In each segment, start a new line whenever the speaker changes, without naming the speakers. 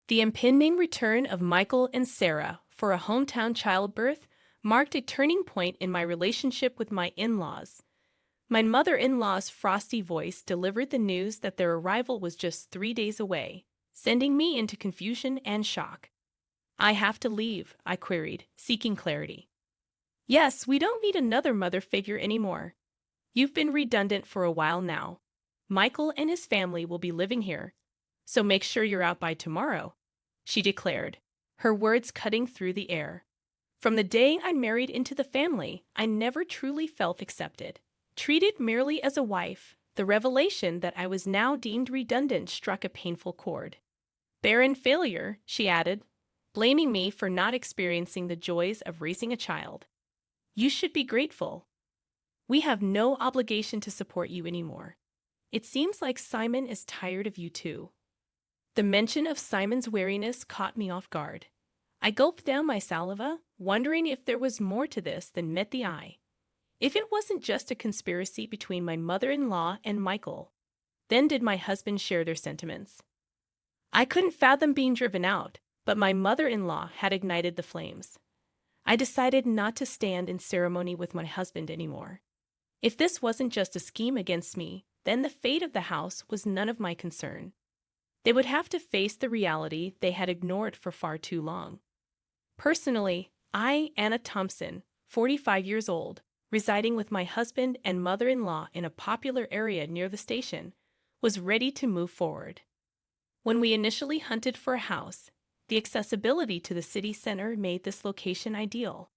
The impending return of Michael and Sarah for a hometown childbirth marked a turning point in my relationship with my in-laws. My mother-in-law's frosty voice delivered the news that their arrival was just 3 days away, sending me into confusion and shock. "I have to leave," I queried, seeking clarity. "Yes, we don't need another mother figure anymore. You've been redundant for a while now. Michael and his family will be living here, so make sure you're out by tomorrow," she declared, her words cutting through the air. From the day I married into the family, I never truly felt accepted. Treated merely as a wife, the revelation that I was now deemed redundant struck a painful chord. "Barren failure," she added, blaming me for not experiencing the joys of raising a child. "You should be grateful. We have no obligation to support you anymore. It seems like Simon is tired of you too." The mention of Simon's weariness caught me off guard. I gulped down my saliva, wondering if there was more to this than met the eye. If it wasn't just a conspiracy between my mother-in-law and Michael, then did my husband share their sentiments? I couldn't fathom being driven out, but my mother-in-law had ignited the flames. I decided not to stand in ceremony with my husband anymore. If this wasn't just a scheme against me, then the fate of the house was none of my concern. They would have to face the reality they had ignored for far too long. Personally, I, Anna Thompson, 45 years old, residing with my husband and mother-in-law in a popular area near the station, was ready to move forward. When we initially hunted for a house, the accessibility to the city center made this location ideal.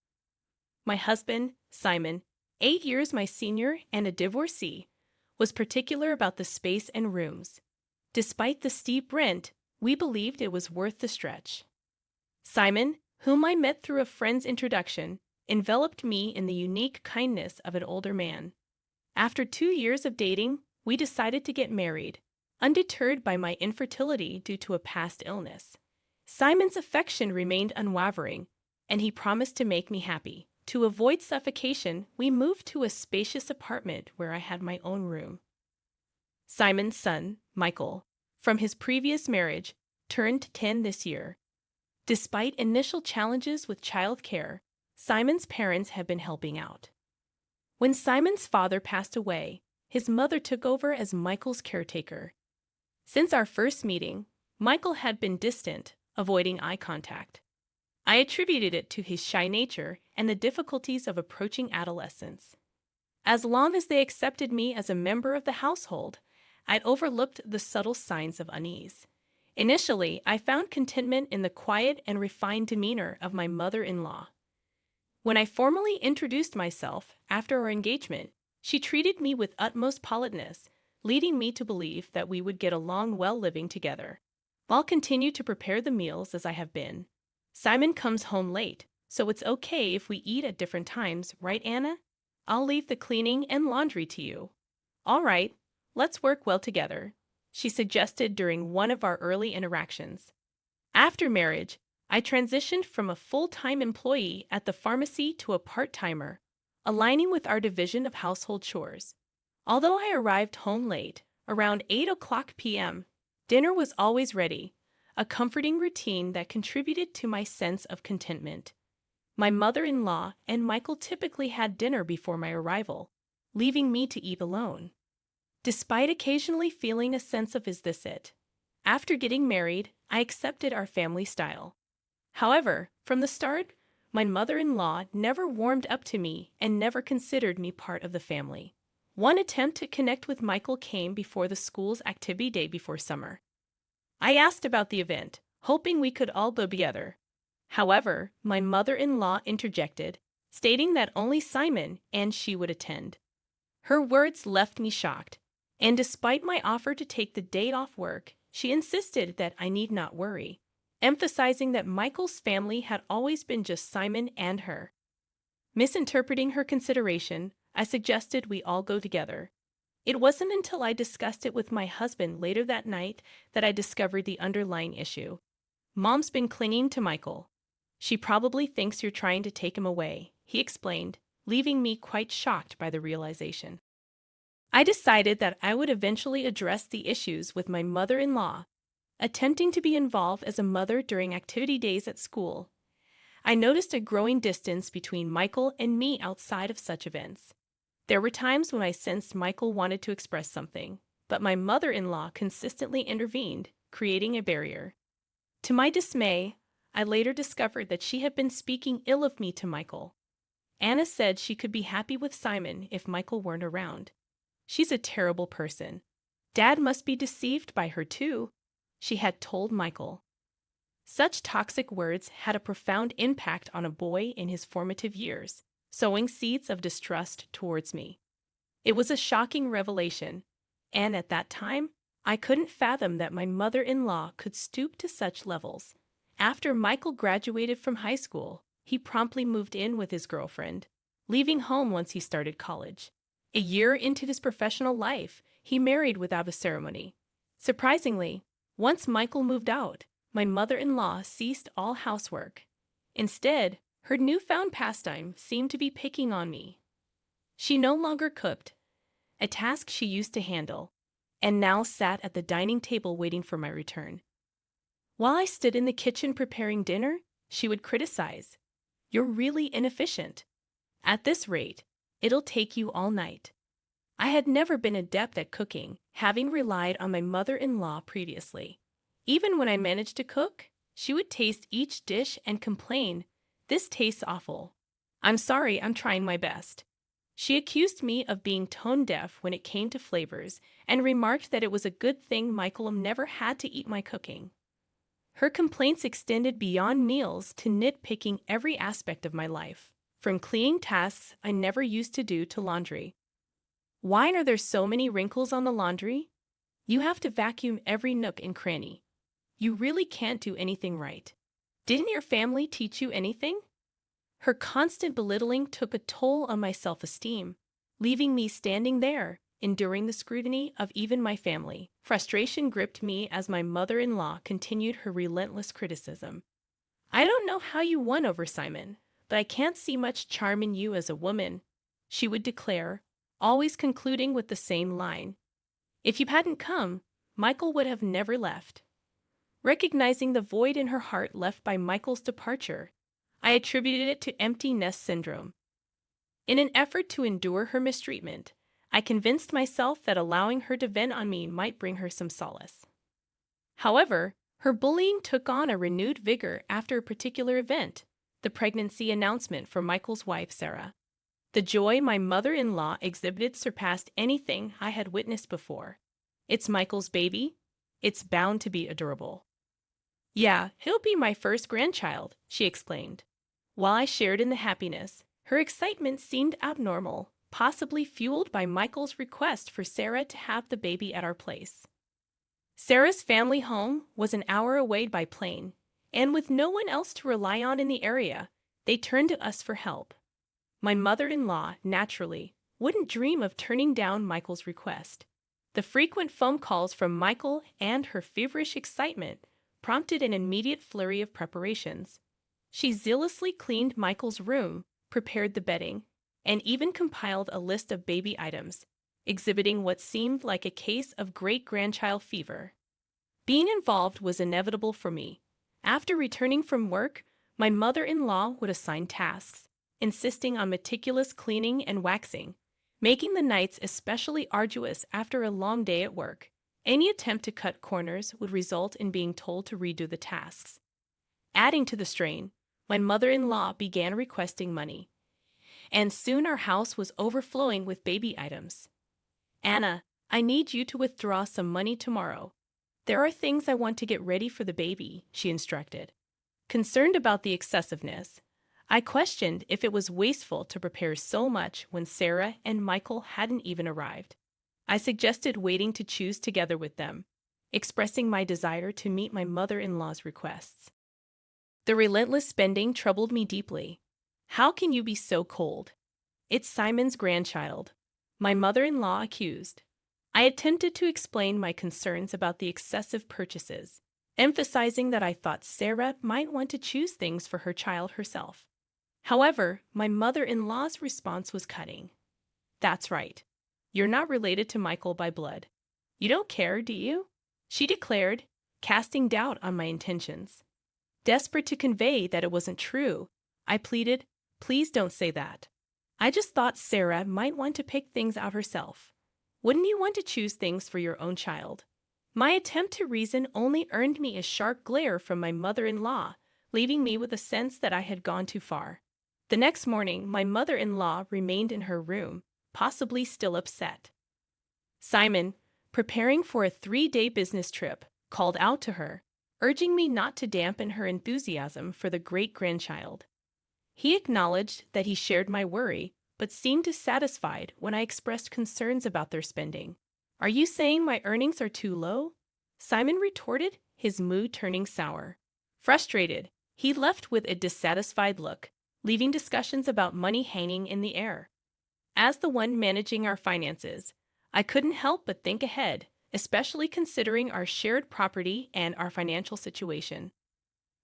My husband, Simon, 8 years my senior and a divorcee, was particular about the space and rooms. Despite the steep rent, we believed it was worth the stretch. Simon, whom I met through a friend's introduction, enveloped me in the unique kindness of an older man. After 2 years of dating, we decided to get married, undeterred by my infertility due to a past illness. Simon's affection remained unwavering, and he promised to make me happy. To avoid suffocation, we moved to a spacious apartment where I had my own room. Simon's son, Michael, from his previous marriage, turned 10 this year. Despite initial challenges with childcare, Simon's parents have been helping out. When Simon's father passed away, his mother took over as Michael's caretaker. Since our first meeting, Michael had been distant, avoiding eye contact. I attributed it to his shy nature and the difficulties of approaching adolescence. As long as they accepted me as a member of the household, I'd overlooked the subtle signs of unease. Initially, I found contentment in the quiet and refined demeanor of my mother-in-law. When I formally introduced myself after our engagement, she treated me with utmost politeness, leading me to believe that we would get along well living together. I'll continue to prepare the meals as I have been. Simon comes home late, so it's okay if we eat at different times, right, Anna? I'll leave the cleaning and laundry to you. All right, let's work well together, she suggested during one of our early interactions. After marriage, I transitioned from a full-time employee at the pharmacy to a part-timer, aligning with our division of household chores. Although I arrived home late, around 8 p.m., dinner was always ready, a comforting routine that contributed to my sense of contentment. My mother-in-law and Michael typically had dinner before my arrival, leaving me to eat alone. Despite occasionally feeling a sense of "is this it?" after getting married, I accepted our family style. However, from the start, my mother-in-law never warmed up to me and never considered me part of the family. One attempt to connect with Michael came before the school's activity day before summer. I asked about the event, hoping we could all go together. However, my mother-in-law interjected, stating that only Simon and she would attend. Her words left me shocked, and despite my offer to take the day off work, she insisted that I need not worry, emphasizing that Michael's family had always been just Simon and her. Misinterpreting her consideration, I suggested we all go together. It wasn't until I discussed it with my husband later that night that I discovered the underlying issue. "Mom's been clinging to Michael. She probably thinks you're trying to take him away," he explained, leaving me quite shocked by the realization. I decided that I would eventually address the issues with my mother-in-law, attempting to be involved as a mother during activity days at school. I noticed a growing distance between Michael and me outside of such events. There were times when I sensed Michael wanted to express something, but my mother-in-law consistently intervened, creating a barrier. To my dismay, I later discovered that she had been speaking ill of me to Michael. Anna said she could be happy with Simon if Michael weren't around. She's a terrible person. Dad must be deceived by her too, she had told Michael. Such toxic words had a profound impact on a boy in his formative years, sowing seeds of distrust towards me. It was a shocking revelation, and at that time, I couldn't fathom that my mother-in-law could stoop to such levels. After Michael graduated from high school, he promptly moved in with his girlfriend, leaving home once he started college. A year into his professional life, he married without a ceremony. Surprisingly, once Michael moved out, my mother-in-law ceased all housework. Instead, her newfound pastime seemed to be picking on me. She no longer cooked, a task she used to handle, and now sat at the dining table waiting for my return. While I stood in the kitchen preparing dinner, she would criticize. "You're really inefficient. At this rate, it'll take you all night." I had never been adept at cooking, having relied on my mother-in-law previously. Even when I managed to cook, she would taste each dish and complain, "This tastes awful. I'm sorry, I'm trying my best." She accused me of being tone-deaf when it came to flavors and remarked that it was a good thing Michael never had to eat my cooking. Her complaints extended beyond meals to nitpicking every aspect of my life, from cleaning tasks I never used to do to laundry. "Why are there so many wrinkles on the laundry? You have to vacuum every nook and cranny. You really can't do anything right. Didn't your family teach you anything?" Her constant belittling took a toll on my self-esteem, leaving me standing there, enduring the scrutiny of even my family. Frustration gripped me as my mother-in-law continued her relentless criticism. "I don't know how you won over Simon, but I can't see much charm in you as a woman," she would declare, always concluding with the same line. "If you hadn't come, Michael would have never left." Recognizing the void in her heart left by Michael's departure, I attributed it to empty nest syndrome. In an effort to endure her mistreatment, I convinced myself that allowing her to vent on me might bring her some solace. However, her bullying took on a renewed vigor after a particular event, the pregnancy announcement for Michael's wife, Sarah. The joy my mother-in-law exhibited surpassed anything I had witnessed before. "It's Michael's baby. It's bound to be adorable." "Yeah, he'll be my first grandchild," she exclaimed. While I shared in the happiness, her excitement seemed abnormal, possibly fueled by Michael's request for Sarah to have the baby at our place. Sarah's family home was an hour away by plane, and with no one else to rely on in the area, they turned to us for help. My mother-in-law, naturally, wouldn't dream of turning down Michael's request. The frequent phone calls from Michael and her feverish excitement prompted an immediate flurry of preparations. She zealously cleaned Michael's room, prepared the bedding, and even compiled a list of baby items, exhibiting what seemed like a case of great-grandchild fever. Being involved was inevitable for me. After returning from work, my mother-in-law would assign tasks, insisting on meticulous cleaning and waxing, making the nights especially arduous after a long day at work. Any attempt to cut corners would result in being told to redo the tasks. Adding to the strain, my mother-in-law began requesting money, and soon our house was overflowing with baby items. "Anna, I need you to withdraw some money tomorrow. There are things I want to get ready for the baby," she instructed. Concerned about the excessiveness, I questioned if it was wasteful to prepare so much when Sarah and Michael hadn't even arrived. I suggested waiting to choose together with them, expressing my desire to meet my mother-in-law's requests. The relentless spending troubled me deeply. "How can you be so cold? It's Simon's grandchild," my mother-in-law accused. I attempted to explain my concerns about the excessive purchases, emphasizing that I thought Sarah might want to choose things for her child herself. However, my mother-in-law's response was cutting. "That's right. You're not related to Michael by blood. You don't care, do you?" she declared, casting doubt on my intentions. Desperate to convey that it wasn't true, I pleaded, "Please don't say that. I just thought Sarah might want to pick things out herself. Wouldn't you want to choose things for your own child?" My attempt to reason only earned me a sharp glare from my mother-in-law, leaving me with a sense that I had gone too far. The next morning, my mother-in-law remained in her room, possibly still upset. Simon, preparing for a 3-day business trip, called out to her, urging me not to dampen her enthusiasm for the great-grandchild. He acknowledged that he shared my worry, but seemed dissatisfied when I expressed concerns about their spending. "Are you saying my earnings are too low?" Simon retorted, his mood turning sour. Frustrated, he left with a dissatisfied look, leaving discussions about money hanging in the air. As the one managing our finances, I couldn't help but think ahead, especially considering our shared property and our financial situation.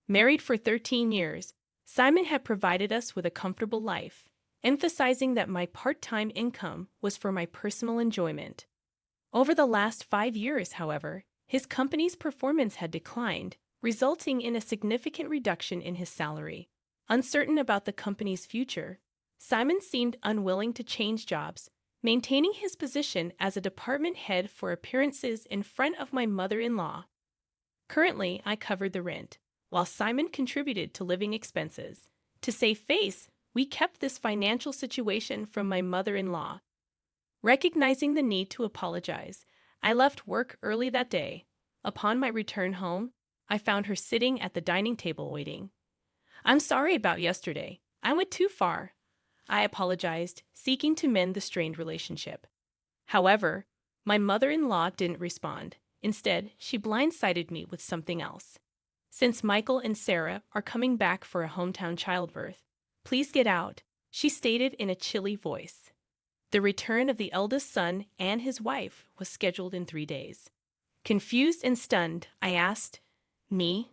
Married for 13 years, Simon had provided us with a comfortable life, emphasizing that my part-time income was for my personal enjoyment. Over the last 5 years, however, his company's performance had declined, resulting in a significant reduction in his salary. Uncertain about the company's future, Simon seemed unwilling to change jobs, maintaining his position as a department head for appearances in front of my mother-in-law. Currently, I covered the rent, while Simon contributed to living expenses. To save face, we kept this financial situation from my mother-in-law. Recognizing the need to apologize, I left work early that day. Upon my return home, I found her sitting at the dining table waiting. "I'm sorry about yesterday. I went too far," I apologized, seeking to mend the strained relationship. However, my mother-in-law didn't respond. Instead, she blindsided me with something else. "Since Michael and Sarah are coming back for a hometown childbirth, please get out," she stated in a chilly voice. The return of the eldest son and his wife was scheduled in 3 days. Confused and stunned, I asked, "Me?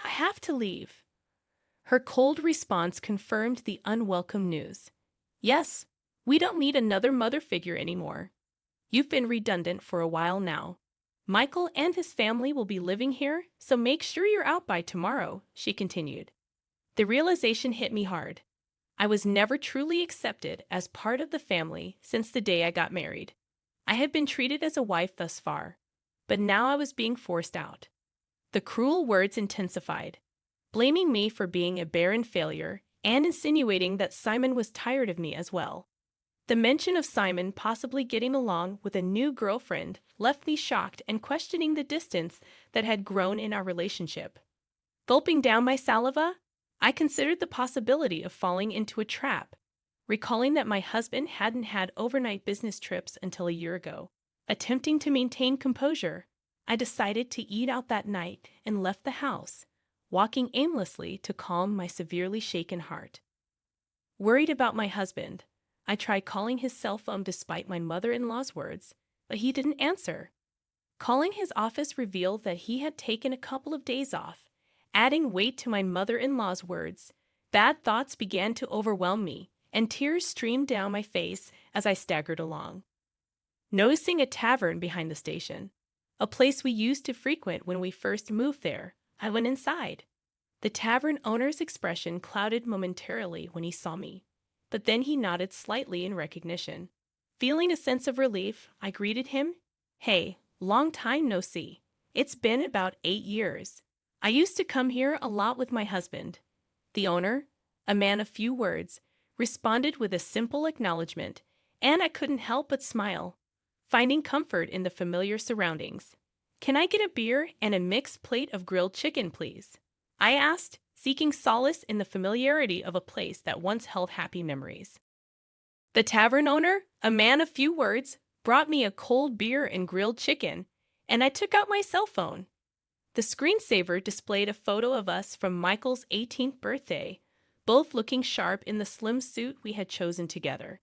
I have to leave." Her cold response confirmed the unwelcome news. "Yes, we don't need another mother figure anymore. You've been redundant for a while now. Michael and his family will be living here, so make sure you're out by tomorrow," she continued. The realization hit me hard. I was never truly accepted as part of the family since the day I got married. I had been treated as a wife thus far, but now I was being forced out. The cruel words intensified, blaming me for being a barren failure and insinuating that Simon was tired of me as well. The mention of Simon possibly getting along with a new girlfriend left me shocked and questioning the distance that had grown in our relationship. Gulping down my saliva, I considered the possibility of falling into a trap, recalling that my husband hadn't had overnight business trips until a year ago. Attempting to maintain composure, I decided to eat out that night and left the house, walking aimlessly to calm my severely shaken heart. Worried about my husband, I tried calling his cell phone despite my mother-in-law's words, but he didn't answer. Calling his office revealed that he had taken a couple of days off. Adding weight to my mother-in-law's words, bad thoughts began to overwhelm me, and tears streamed down my face as I staggered along. Noticing a tavern behind the station, a place we used to frequent when we first moved there, I went inside. The tavern owner's expression clouded momentarily when he saw me, but then he nodded slightly in recognition. Feeling a sense of relief, I greeted him. "Hey, long time no see. It's been about 8 years. I used to come here a lot with my husband." The owner, a man of few words, responded with a simple acknowledgement, and I couldn't help but smile, finding comfort in the familiar surroundings. "Can I get a beer and a mixed plate of grilled chicken, please?" I asked, seeking solace in the familiarity of a place that once held happy memories. The tavern owner, a man of few words, brought me a cold beer and grilled chicken, and I took out my cell phone. The screensaver displayed a photo of us from Michael's 18th birthday, both looking sharp in the slim suit we had chosen together.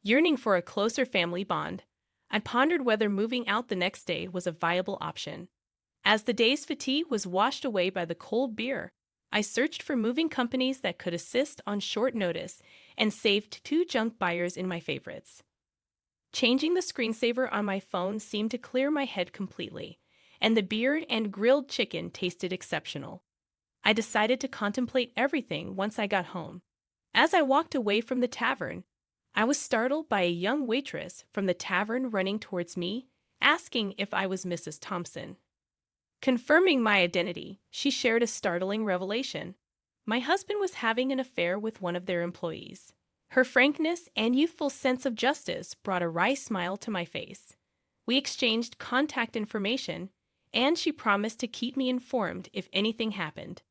Yearning for a closer family bond, I pondered whether moving out the next day was a viable option. As the day's fatigue was washed away by the cold beer, I searched for moving companies that could assist on short notice and saved 2 junk buyers in my favorites. Changing the screensaver on my phone seemed to clear my head completely, and the beer and grilled chicken tasted exceptional. I decided to contemplate everything once I got home. As I walked away from the tavern, I was startled by a young waitress from the tavern running towards me, asking if I was Mrs. Thompson. Confirming my identity, she shared a startling revelation. My husband was having an affair with one of their employees. Her frankness and youthful sense of justice brought a wry smile to my face. We exchanged contact information, and she promised to keep me informed if anything happened.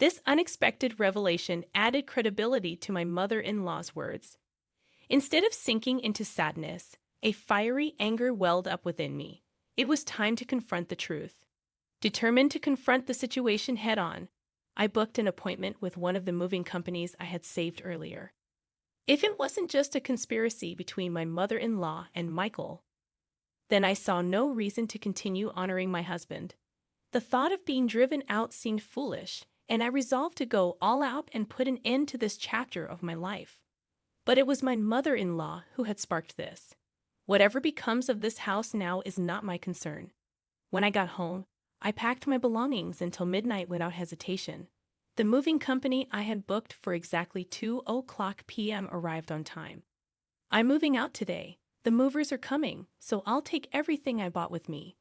This unexpected revelation added credibility to my mother-in-law's words. Instead of sinking into sadness, a fiery anger welled up within me. It was time to confront the truth. Determined to confront the situation head-on, I booked an appointment with one of the moving companies I had saved earlier. If it wasn't just a conspiracy between my mother-in-law and Michael, then I saw no reason to continue honoring my husband. The thought of being driven out seemed foolish, and I resolved to go all out and put an end to this chapter of my life. But it was my mother-in-law who had sparked this. Whatever becomes of this house now is not my concern. When I got home, I packed my belongings until midnight without hesitation. The moving company I had booked for exactly 2:00 p.m. arrived on time. I'm moving out today. The movers are coming, so I'll take everything I bought with me.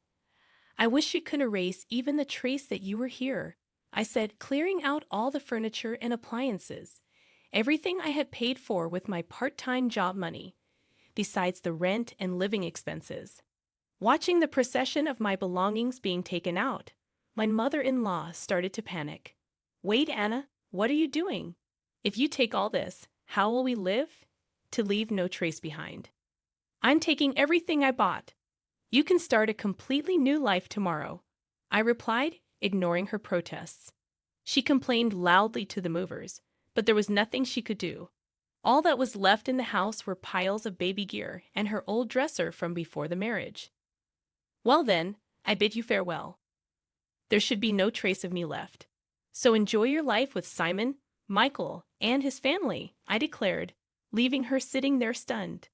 I wish you could erase even the trace that you were here, I said, clearing out all the furniture and appliances, everything I had paid for with my part-time job money, besides the rent and living expenses. Watching the procession of my belongings being taken out, my mother-in-law started to panic. Wait, Anna, what are you doing? If you take all this, how will we live? To leave no trace behind. I'm taking everything I bought. You can start a completely new life tomorrow, I replied, ignoring her protests. She complained loudly to the movers, but there was nothing she could do. All that was left in the house were piles of baby gear and her old dresser from before the marriage. Well then, I bid you farewell. There should be no trace of me left. So enjoy your life with Simon, Michael, and his family, I declared, leaving her sitting there stunned.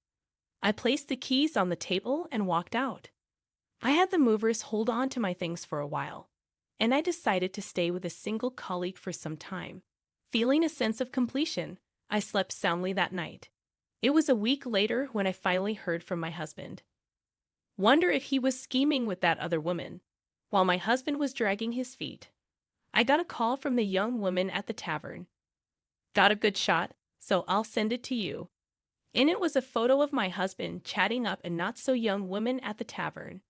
I placed the keys on the table and walked out. I had the movers hold on to my things for a while, and I decided to stay with a single colleague for some time. Feeling a sense of completion, I slept soundly that night. It was a week later when I finally heard from my husband. Wonder if he was scheming with that other woman. While my husband was dragging his feet, I got a call from the young woman at the tavern. Got a good shot, so I'll send it to you. In it was a photo of my husband chatting up a not-so-young woman at the tavern.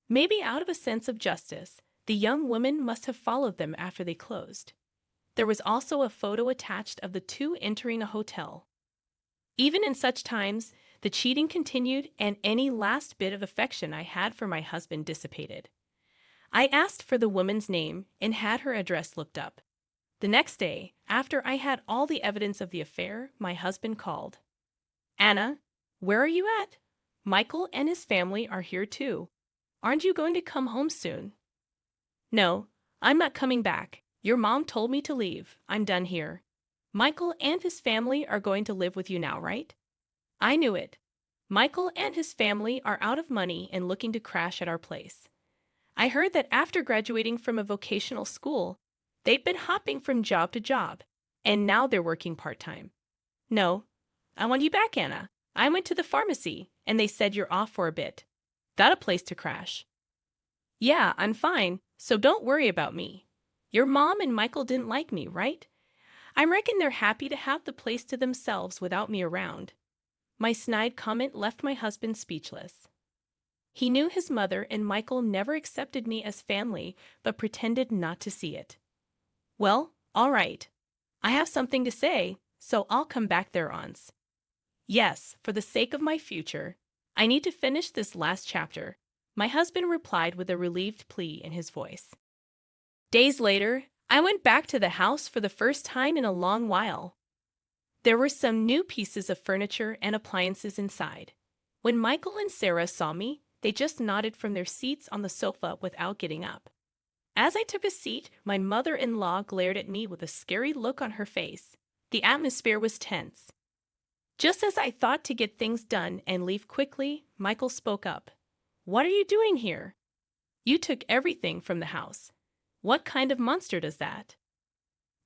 Maybe out of a sense of justice, the young woman must have followed them after they closed. There was also a photo attached of the two entering a hotel. Even in such times, the cheating continued and any last bit of affection I had for my husband dissipated. I asked for the woman's name and had her address looked up. The next day, after I had all the evidence of the affair, my husband called. Anna, where are you at? Michael and his family are here too. Aren't you going to come home soon? No, I'm not coming back. Your mom told me to leave. I'm done here. Michael and his family are going to live with you now, right? I knew it. Michael and his family are out of money and looking to crash at our place. I heard that after graduating from a vocational school, they've been hopping from job to job, and now they're working part-time. No, I want you back, Anna. I went to the pharmacy, and they said you're off for a bit. Got a place to crash. Yeah, I'm fine, so don't worry about me. Your mom and Michael didn't like me, right? I reckon they're happy to have the place to themselves without me around. My snide comment left my husband speechless. He knew his mother and Michael never accepted me as family, but pretended not to see it. Well, all right. I have something to say, so I'll come back thereons. Yes, for the sake of my future, I need to finish this last chapter, my husband replied with a relieved plea in his voice. Days later, I went back to the house for the first time in a long while. There were some new pieces of furniture and appliances inside. When Michael and Sarah saw me, they just nodded from their seats on the sofa without getting up. As I took a seat, my mother-in-law glared at me with a scary look on her face. The atmosphere was tense. Just as I thought to get things done and leave quickly, Michael spoke up. What are you doing here? You took everything from the house. What kind of monster does that?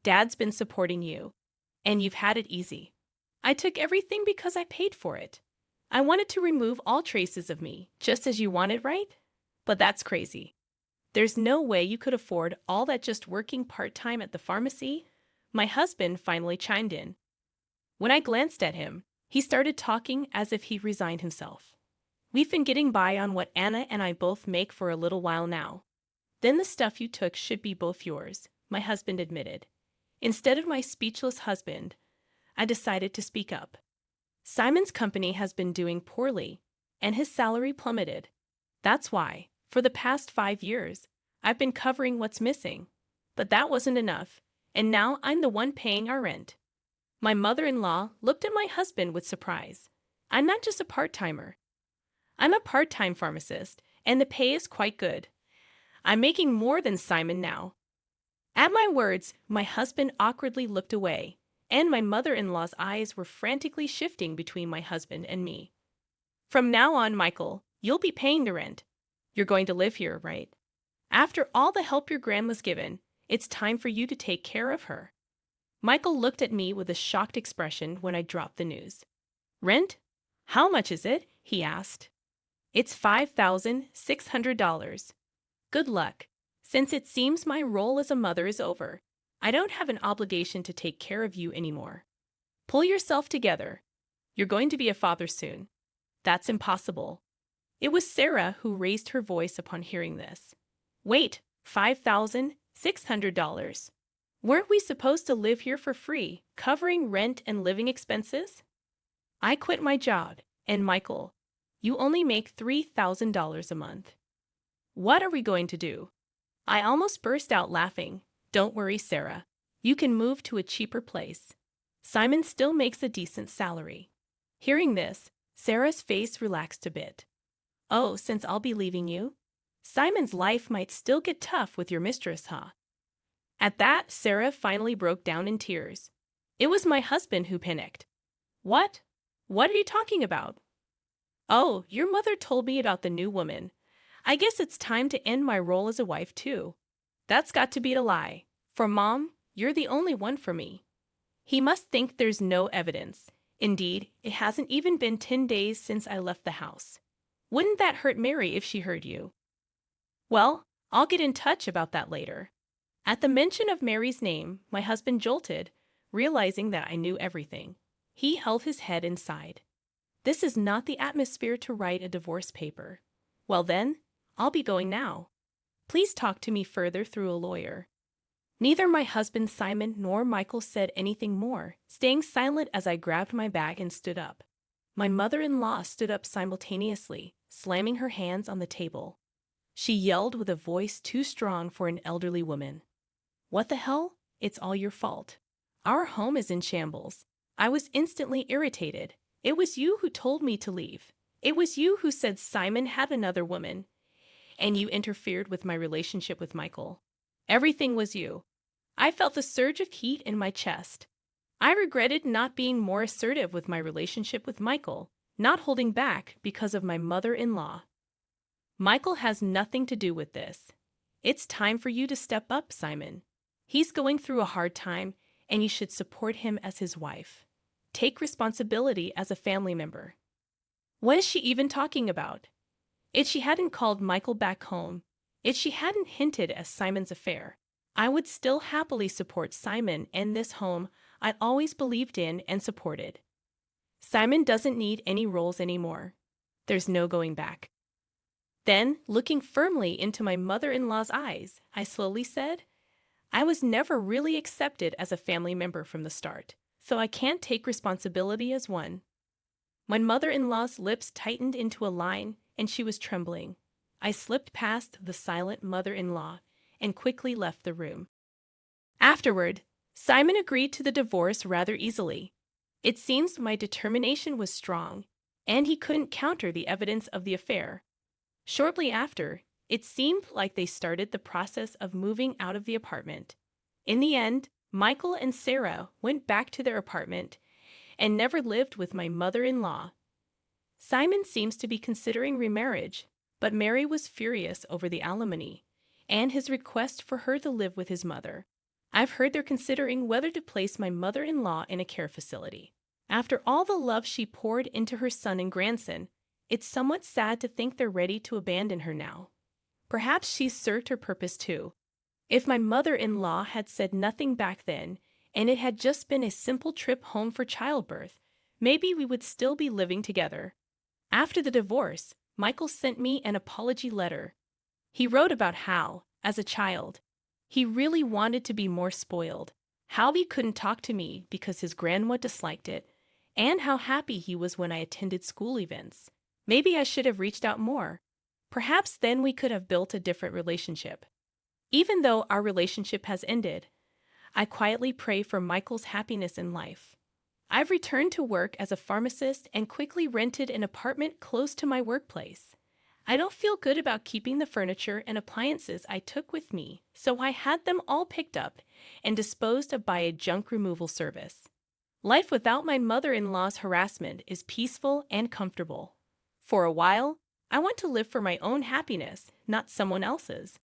Dad's been supporting you, and you've had it easy. I took everything because I paid for it. I wanted to remove all traces of me, just as you wanted, right? But that's crazy. There's no way you could afford all that just working part-time at the pharmacy. My husband finally chimed in. When I glanced at him, he started talking as if he resigned himself. We've been getting by on what Anna and I both make for a little while now. Then the stuff you took should be both yours, my husband admitted. Instead of my speechless husband, I decided to speak up. Simon's company has been doing poorly, and his salary plummeted. That's why, for the past 5 years, I've been covering what's missing. But that wasn't enough, and now I'm the one paying our rent. My mother-in-law looked at my husband with surprise. I'm not just a part-timer. I'm a part-time pharmacist, and the pay is quite good. I'm making more than Simon now. At my words, my husband awkwardly looked away, and my mother-in-law's eyes were frantically shifting between my husband and me. From now on, Michael, you'll be paying the rent. You're going to live here, right? After all the help your grandma's given, it's time for you to take care of her. Michael looked at me with a shocked expression when I dropped the news. Rent? How much is it? He asked. It's $5,600. Good luck. Since it seems my role as a mother is over, I don't have an obligation to take care of you anymore. Pull yourself together. You're going to be a father soon. That's impossible. It was Sarah who raised her voice upon hearing this. Wait, $5,600? Weren't we supposed to live here for free, covering rent and living expenses? I quit my job, and Michael, you only make $3,000 a month. What are we going to do? I almost burst out laughing. Don't worry, Sarah. You can move to a cheaper place. Simon still makes a decent salary. Hearing this, Sarah's face relaxed a bit. Oh, since I'll be leaving you? Simon's life might still get tough with your mistress, huh? At that, Sarah finally broke down in tears. It was my husband who panicked. What? What are you talking about? Oh, your mother told me about the new woman. I guess it's time to end my role as a wife, too. That's got to be a lie. For Mom, you're the only one for me. He must think there's no evidence. Indeed, it hasn't even been 10 days since I left the house. Wouldn't that hurt Mary if she heard you? Well, I'll get in touch about that later. At the mention of Mary's name, my husband jolted, realizing that I knew everything. He held his head and sighed. This is not the atmosphere to write a divorce paper. Well then, I'll be going now. Please talk to me further through a lawyer. Neither my husband Simon nor Michael said anything more, staying silent as I grabbed my bag and stood up. My mother-in-law stood up simultaneously, slamming her hands on the table. She yelled with a voice too strong for an elderly woman. What the hell? It's all your fault. Our home is in shambles. I was instantly irritated. It was you who told me to leave. It was you who said Simon had another woman. And you interfered with my relationship with Michael. Everything was you. I felt the surge of heat in my chest. I regretted not being more assertive with my relationship with Michael, not holding back because of my mother-in-law. Michael has nothing to do with this. It's time for you to step up, Simon. He's going through a hard time, and you should support him as his wife. Take responsibility as a family member. What is she even talking about? If she hadn't called Michael back home, if she hadn't hinted at Simon's affair, I would still happily support Simon and this home I'd always believed in and supported. Simon doesn't need any roles anymore. There's no going back. Then, looking firmly into my mother-in-law's eyes, I slowly said, I was never really accepted as a family member from the start, so I can't take responsibility as one. My mother-in-law's lips tightened into a line, and she was trembling. I slipped past the silent mother-in-law and quickly left the room. Afterward, Simon agreed to the divorce rather easily. It seems my determination was strong, and he couldn't counter the evidence of the affair. Shortly after, it seemed like they started the process of moving out of the apartment. In the end, Michael and Sarah went back to their apartment and never lived with my mother-in-law. Simon seems to be considering remarriage, But Mary was furious over the alimony and his request for her to live with his mother. I've heard they're considering whether to place my mother-in-law in a care facility. After all the love she poured into her son and grandson, it's somewhat sad to think they're ready to abandon her now. Perhaps she's served her purpose too. If my mother-in-law had said nothing back then, and it had just been a simple trip home for childbirth, maybe we would still be living together. After the divorce, Michael sent me an apology letter. He wrote about how, as a child, he really wanted to be more spoiled, how he couldn't talk to me because his grandma disliked it, and how happy he was when I attended school events. Maybe I should have reached out more. Perhaps then we could have built a different relationship. Even though our relationship has ended, I quietly pray for Michael's happiness in life. I've returned to work as a pharmacist and quickly rented an apartment close to my workplace. I don't feel good about keeping the furniture and appliances I took with me, so I had them all picked up and disposed of by a junk removal service. Life without my mother-in-law's harassment is peaceful and comfortable. For a while, I want to live for my own happiness, not someone else's.